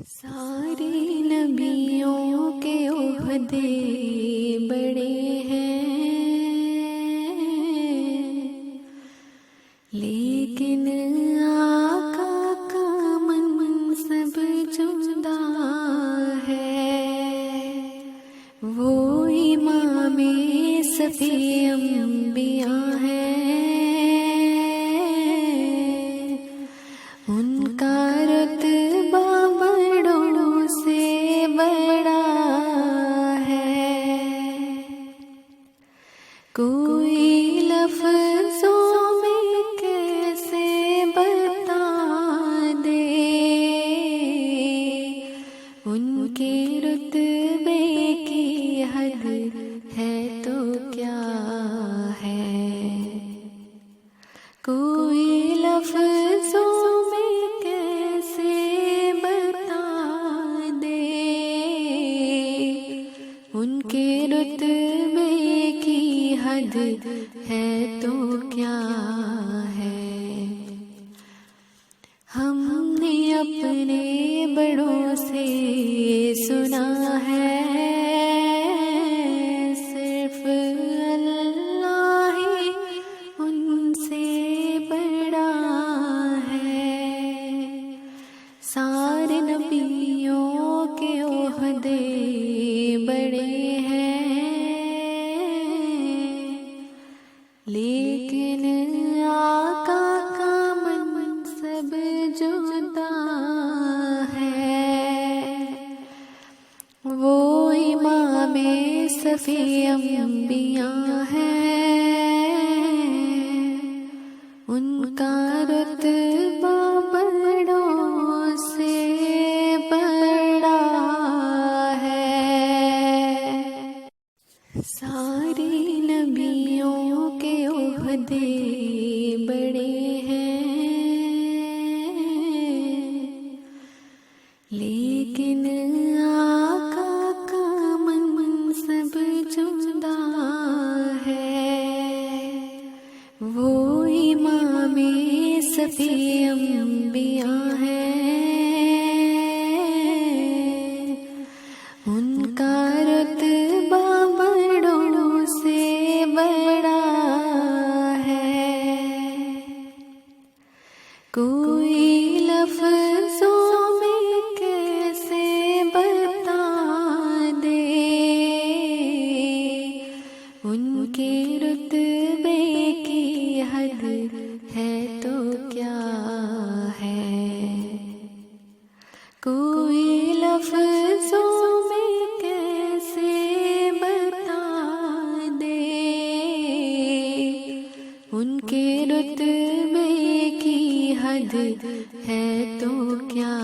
سارے نبیوں کے عہدے بڑے ہیں، لیکن آقا کا منصب جدا ہے۔ وہ امام صفی انبیاء ہے، ان کا رتبہ بڑوں سے بڑا ہے۔ کوئی لفظوں میں کیسے بتا دے ان کے رتبے کی حد ہے تو کیا ہے۔ کوئی لفظوں میں کیسے بتا دے ان کے رتبے کی حد ہے تو کیا ہے۔ ہم نے اپنے بڑوں سے سنا ہے، صرف اللہ ہی ان سے بڑا ہے۔ سارے نبیوں کے عہدے بڑے ہیں، لیکن آقا کا منصب جدا ہے۔ وہ امام صفی انبیاء ہے، ان کا رتبہ بڑوں سے بڑا ہے۔ سارے نبیوں کے عہدے بڑے ہیں، لیکن آقا کا منصب جدا ہے۔ وہ امام صفی انبیاء ہے، ان کا رتبہ بڑوں سے بڑا ہے۔ کوئی لفظوں میں کیسے بتا دے ان کے رتبے کی حد ہے تو کیا ہے۔ کوئی لفظوں میں کیسے بتا دے ان کے رتبے کی حد ہے تو کیا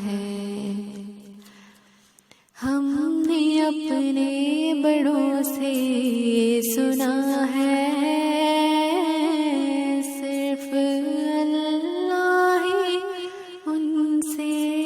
ہے۔ ہم نے اپنے بڑوں سے سنا ہے، صرف اللہ ہی ان سے